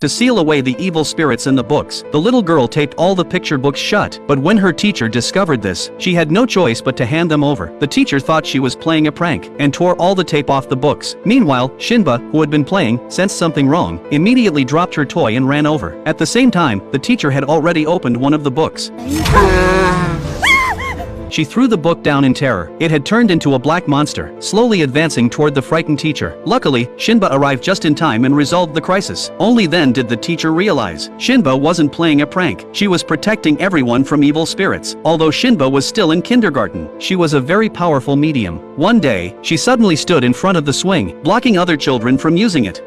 To seal away the evil spirits in the books, the little girl taped all the picture books shut, but when her teacher discovered this, she had no choice but to hand them over. The teacher thought she was playing a prank, and tore all the tape off the books. Meanwhile, Shinba, who had been playing, sensed something wrong, immediately dropped her toy and ran over. At the same time, the teacher had already opened one of the books. She threw the book down in terror. It had turned into a black monster, slowly advancing toward the frightened teacher. Luckily, Shinba arrived just in time and resolved the crisis. Only then did the teacher realize Shinba wasn't playing a prank. She was protecting everyone from evil spirits. Although Shinba was still in kindergarten, she was a very powerful medium. One day, she suddenly stood in front of the swing, blocking other children from using it.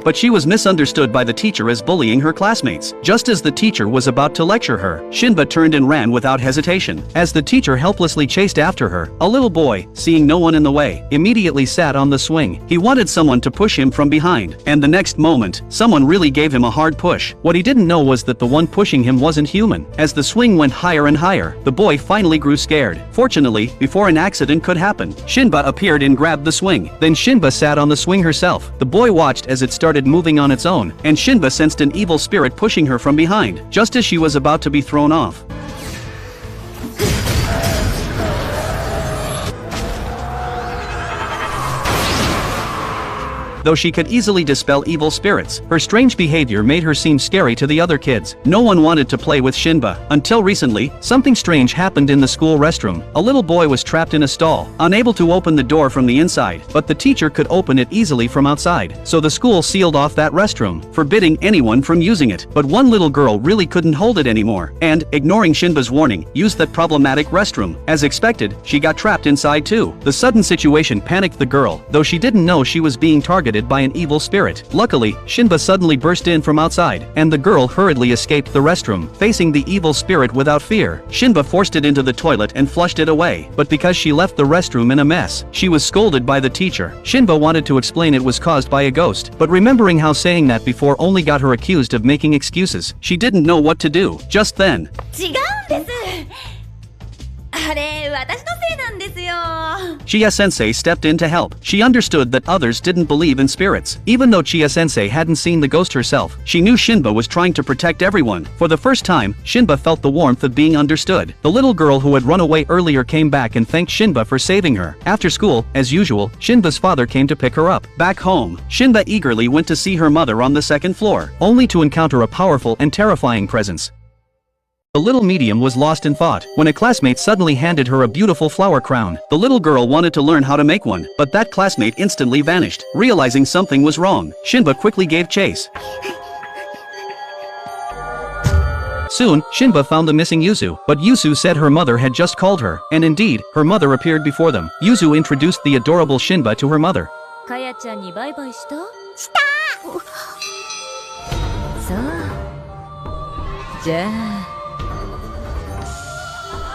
But she was misunderstood by the teacher as bullying her classmates. Just as the teacher was about to lecture her, Shinba turned and ran without hesitation. As the teacher helplessly chased after her, a little boy, seeing no one in the way, immediately sat on the swing. He wanted someone to push him from behind, and the next moment, someone really gave him a hard push. What he didn't know was that the one pushing him wasn't human. As the swing went higher and higher, the boy finally grew scared. Fortunately, before an accident could happen, Shinba appeared and grabbed the swing. Then Shinba sat on the swing herself. The boy watched as it started moving on its own, and Shinba sensed an evil spirit pushing her from behind, just as she was about to be thrown off. Though she could easily dispel evil spirits, her strange behavior made her seem scary to the other kids. No one wanted to play with Shinba. Until recently, something strange happened in the school restroom. A little boy was trapped in a stall, unable to open the door from the inside, but the teacher could open it easily from outside. So the school sealed off that restroom, forbidding anyone from using it. But one little girl really couldn't hold it anymore, and, ignoring Shinba's warning, used that problematic restroom. As expected, she got trapped inside too. The sudden situation panicked the girl, though she didn't know she was being targeted by an evil spirit. Luckily, Shinba suddenly burst in from outside, and the girl hurriedly escaped the restroom. Facing the evil spirit without fear, Shinba forced it into the toilet and flushed it away. But because she left the restroom in a mess, she was scolded by the teacher. Shinba wanted to explain it was caused by a ghost, but remembering how saying that before only got her accused of making excuses, she didn't know what to do. Just then, 違うんです。あれ、私のせいなんですよ。 Chie-sensei stepped in to help. She understood that others didn't believe in spirits. Even though Chie-sensei hadn't seen the ghost herself, she knew Shinba was trying to protect everyone. For the first time, Shinba felt the warmth of being understood. The little girl who had run away earlier came back and thanked Shinba for saving her. After school, as usual, Shinba's father came to pick her up. Back home, Shinba eagerly went to see her mother on the second floor, only to encounter a powerful and terrifying presence. The little medium was lost in thought when a classmate suddenly handed her a beautiful flower crown. The little girl wanted to learn how to make one, but that classmate instantly vanished. Realizing something was wrong, Shinba quickly gave chase. Soon, Shinba found the missing Yuzu, but Yuzu said her mother had just called her, and indeed, her mother appeared before them. Yuzu introduced the adorable Shinba to her mother. かやちゃんにバイバイした？した！そう。じゃあ。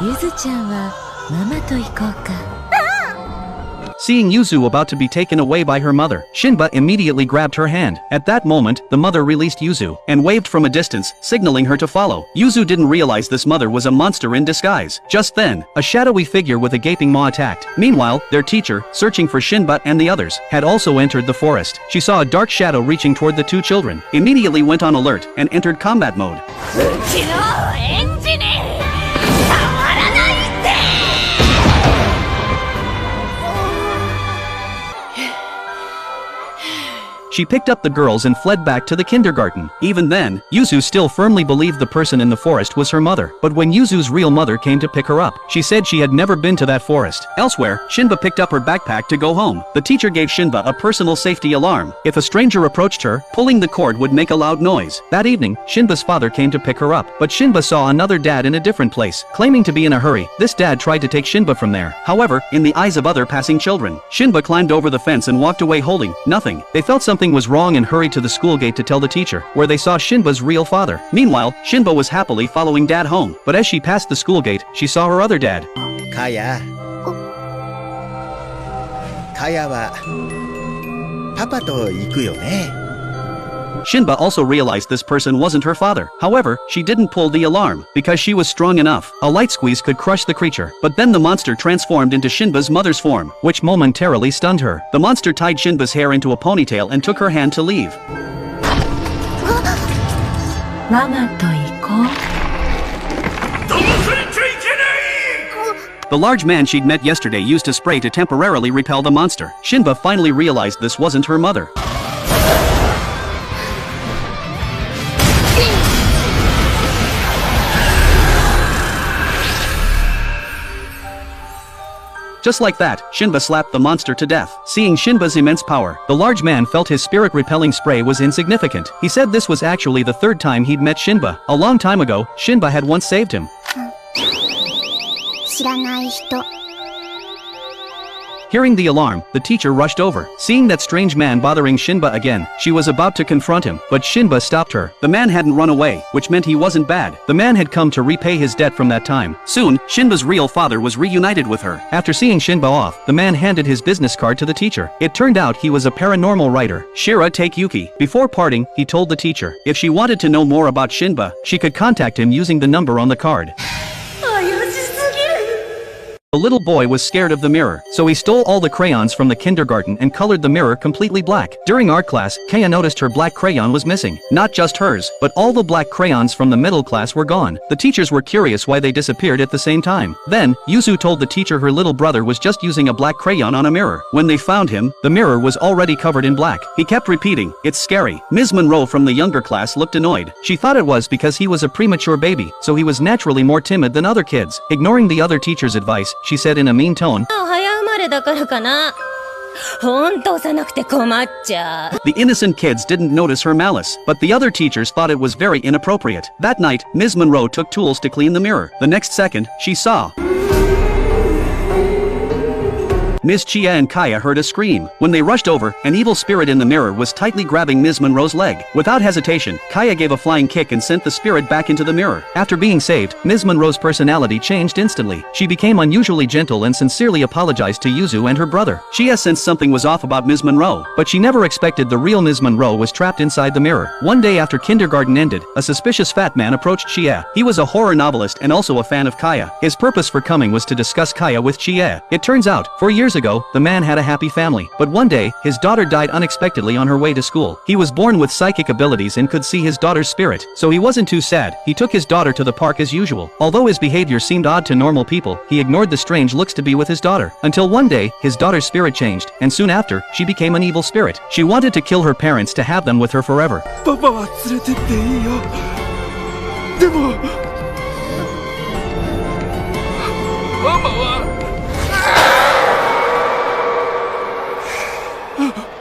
ゆずちゃんはママと行こうか。 Seeing Yuzu about to be taken away by her mother, Shinba immediately grabbed her hand. At that moment, the mother released Yuzu and waved from a distance, signaling her to follow. Yuzu didn't realize this mother was a monster in disguise. Just then, a shadowy figure with a gaping maw attacked. Meanwhile, their teacher, searching for Shinba and the others, had also entered the forest. She saw a dark shadow reaching toward the two children, immediately went on alert, and entered combat mode. She picked up the girls and fled back to the kindergarten. Even then, Yuzu still firmly believed the person in the forest was her mother. But when Yuzu's real mother came to pick her up, she said she had never been to that forest. Elsewhere, Shinba picked up her backpack to go home. The teacher gave Shinba a personal safety alarm. If a stranger approached her, pulling the cord would make a loud noise. That evening, Shinba's father came to pick her up, but Shinba saw another dad in a different place. Claiming to be in a hurry, this dad tried to take Shinba from there. However, in the eyes of other passing children, Shinba climbed over the fence and walked away holding nothing. They felt something was wrong and hurried to the school gate to tell the teacher, where they saw Shinba's real father. Meanwhile, Shinba was happily following dad home, but as she passed the school gate, she saw her other dad. Kaya. Kaya wa papa to iku yo ne. Shinba also realized this person wasn't her father. However, she didn't pull the alarm, because she was strong enough. A light squeeze could crush the creature. But then the monster transformed into Shinba's mother's form, which momentarily stunned her. The monster tied Shinba's hair into a ponytail and took her hand to leave. The large man she'd met yesterday used a spray to temporarily repel the monster. Shinba finally realized this wasn't her mother. Just like that, Shinba slapped the monster to death. Seeing Shinba's immense power, the large man felt his spirit-repelling spray was insignificant. He said this was actually the third time he'd met Shinba. A long time ago, Shinba had once saved him. 知らない人 Hearing the alarm, the teacher rushed over. Seeing that strange man bothering Shinba again, she was about to confront him, but Shinba stopped her. The man hadn't run away, which meant he wasn't bad. The man had come to repay his debt from that time. Soon, Shinba's real father was reunited with her. After seeing Shinba off, the man handed his business card to the teacher. It turned out he was a paranormal writer, Shira Takeyuki. Before parting, he told the teacher, if she wanted to know more about Shinba, she could contact him using the number on the card. The little boy was scared of the mirror, so he stole all the crayons from the kindergarten and colored the mirror completely black. During art class, Kaya noticed her black crayon was missing. Not just hers, but all the black crayons from the middle class were gone. The teachers were curious why they disappeared at the same time. Then, Yuzu told the teacher her little brother was just using a black crayon on a mirror. When they found him, the mirror was already covered in black. He kept repeating, "It's scary." Ms. Monroe from the younger class looked annoyed. She thought it was because he was a premature baby, so he was naturally more timid than other kids. Ignoring the other teacher's advice, she said in a mean tone, The innocent kids didn't notice her malice, but the other teachers thought it was very inappropriate. That night, Ms. Monroe took tools to clean the mirror. The next second, she saw Ms. Chia and Kaya heard a scream. When they rushed over, an evil spirit in the mirror was tightly grabbing Ms. Monroe's leg. Without hesitation, Kaya gave a flying kick and sent the spirit back into the mirror. After being saved, Ms. Monroe's personality changed instantly. She became unusually gentle and sincerely apologized to Yuzu and her brother. Chia sensed something was off about Ms. Monroe, but she never expected the real Ms. Monroe was trapped inside the mirror. One day after kindergarten ended, a suspicious fat man approached Chia. He was a horror novelist and also a fan of Kaya. His purpose for coming was to discuss Kaya with Chia. It turns out, 4 years ago, the man had a happy family. But one day, his daughter died unexpectedly on her way to school. He was born with psychic abilities and could see his daughter's spirit, so he wasn't too sad. He took his daughter to the park as usual. Although his behavior seemed odd to normal people, he ignored the strange looks to be with his daughter. Until one day, his daughter's spirit changed, and soon after, she became an evil spirit. She wanted to kill her parents to have them with her forever. パパは連れてっていいよ。でもママは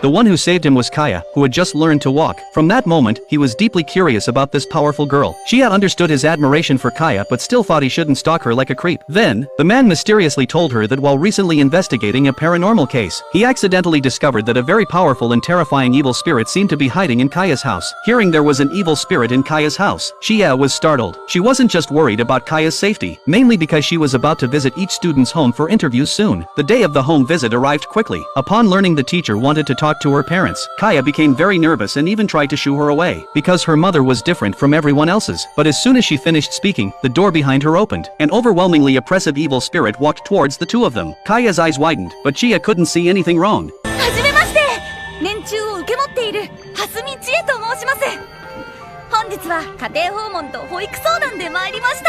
The one who saved him was Kaya, who had just learned to walk. From that moment, he was deeply curious about this powerful girl. She had understood his admiration for Kaya but still thought he shouldn't stalk her like a creep. Then, the man mysteriously told her that while recently investigating a paranormal case, he accidentally discovered that a very powerful and terrifying evil spirit seemed to be hiding in Kaya's house. Hearing there was an evil spirit in Kaya's house, Chia was startled. She wasn't just worried about Kaya's safety, mainly because she was about to visit each student's home for interviews soon. The day of the home visit arrived quickly. Upon learning the teacher wanted to talk to her parents, Kaya became very nervous and even tried to shoo her away, because her mother was different from everyone else's. But as soon as she finished speaking, the door behind her opened. An overwhelmingly oppressive evil spirit walked towards the two of them. Kaya's eyes widened, but Chia couldn't see anything wrong. はじめまして、年中を受け持っている蓮見千恵と申します。本日は家庭訪問と保育相談で参りました。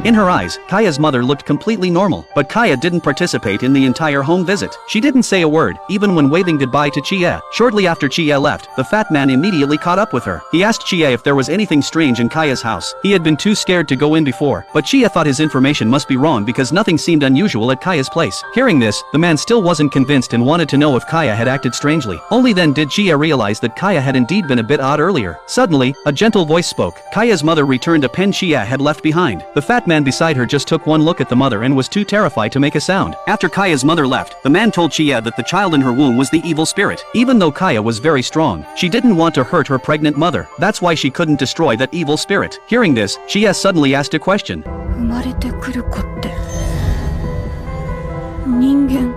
In her eyes, Kaya's mother looked completely normal, but Kaya didn't participate in the entire home visit. She didn't say a word, even when waving goodbye to Chia. Shortly after Chia left, the fat man immediately caught up with her. He asked Chia if there was anything strange in Kaya's house. He had been too scared to go in before, but Chia thought his information must be wrong because nothing seemed unusual at Kaya's place. Hearing this, the man still wasn't convinced and wanted to know if Kaya had acted strangely. Only then did Chia realize that Kaya had indeed been a bit odd earlier. Suddenly, a gentle voice spoke. Kaya's mother returned a pen Chia had left behind. The fat man beside her just took one look at the mother and was too terrified to make a sound. After Kaya's mother left, the man told Chia that the child in her womb was the evil spirit. Even though Kaya was very strong, she didn't want to hurt her pregnant mother. That's why she couldn't destroy that evil spirit. Hearing this, Chia suddenly asked a question. 生まれてくる子って人間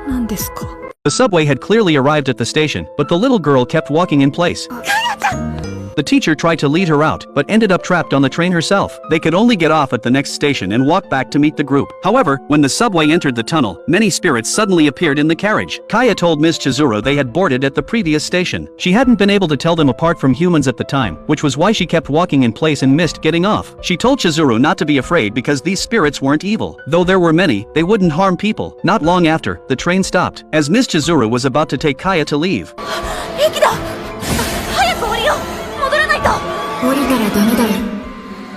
なんですか The subway had clearly arrived at the station, but the little girl kept walking in place. The teacher tried to lead her out, but ended up trapped on the train herself. They could only get off at the next station and walk back to meet the group. However, when the subway entered the tunnel, many spirits suddenly appeared in the carriage. Kaya told Ms. Chizuru they had boarded at the previous station. She hadn't been able to tell them apart from humans at the time, which was why she kept walking in place and missed getting off. She told Chizuru not to be afraid because these spirits weren't evil. Though there were many, they wouldn't harm people. Not long after, the train stopped. As Ms. Chizuru was about to take Kaya to leave, 駅だ早く降りよう戻らないと降りたらダメだよ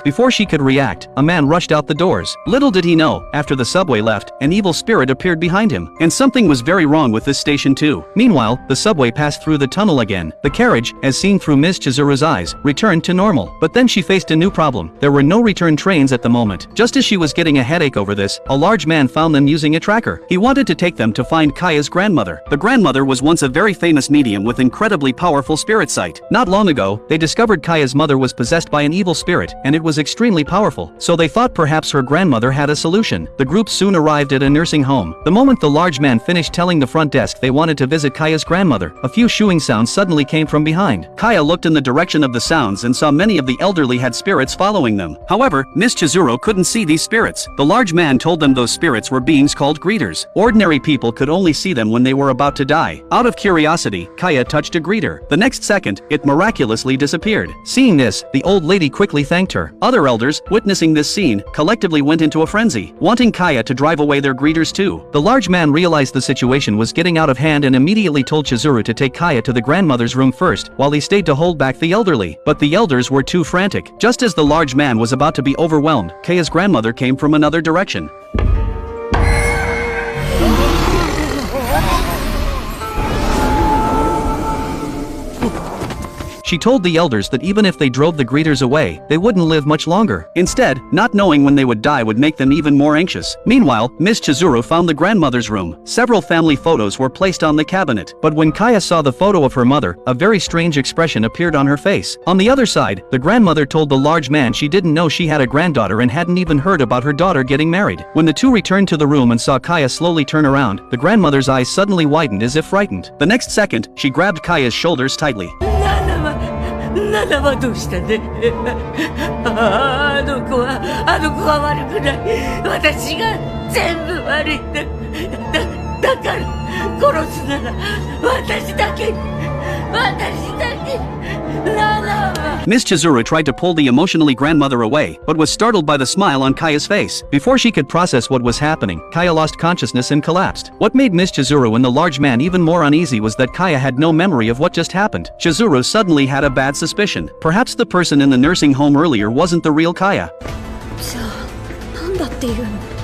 before she could react, a man rushed out the doors. Little did he know, after the subway left, an evil spirit appeared behind him. And something was very wrong with this station too. Meanwhile, the subway passed through the tunnel again. The carriage, as seen through Ms. Chizuru's eyes, returned to normal. But then she faced a new problem. There were no return trains at the moment. Just as she was getting a headache over this, a large man found them using a tracker. He wanted to take them to find Kaya's grandmother. The grandmother was once a very famous medium with incredibly powerful spirit sight. Not long ago, they discovered Kaya's mother was possessed by an evil spirit, and it was extremely powerful, so they thought perhaps her grandmother had a solution. The group soon arrived at a nursing home. The moment the large man finished telling the front desk they wanted to visit Kaya's grandmother, a few shooing sounds suddenly came from behind. Kaya looked in the direction of the sounds and saw many of the elderly had spirits following them. However, Miss Chizuru couldn't see these spirits. The large man told them those spirits were beings called greeters. Ordinary people could only see them when they were about to die. Out of curiosity, Kaya touched a greeter. The next second, it miraculously disappeared. Seeing this, the old lady quickly thanked her. Other elders, witnessing this scene, collectively went into a frenzy, wanting Kaya to drive away their greeters too. The large man realized the situation was getting out of hand and immediately told Chizuru to take Kaya to the grandmother's room first, while he stayed to hold back the elderly. But the elders were too frantic. Just as the large man was about to be overwhelmed, Kaya's grandmother came from another direction. She told the elders that even if they drove the greeters away, they wouldn't live much longer. Instead, not knowing when they would die would make them even more anxious. Meanwhile, Miss Chizuru found the grandmother's room. Several family photos were placed on the cabinet. But when Kaya saw the photo of her mother, a very strange expression appeared on her face. On the other side, the grandmother told the large man she didn't know she had a granddaughter and hadn't even heard about her daughter getting married. When the two returned to the room and saw Kaya slowly turn around, the grandmother's eyes suddenly widened as if frightened. The next second, she grabbed Kaya's shoulders tightly. ナナはどうしたねあの子は悪くない私が全部悪いんだだから殺すなら私だけナナは Miss Chizuru tried to pull the emotionally grandmother away, but was startled by the smile on Kaya's face. Before she could process what was happening, Kaya lost consciousness and collapsed. What made Miss Chizuru and the large man even more uneasy was that Kaya had no memory of what just happened. Chizuru suddenly had a bad suspicion. Perhaps the person in the nursing home earlier wasn't the real Kaya. じゃあなんだっていうの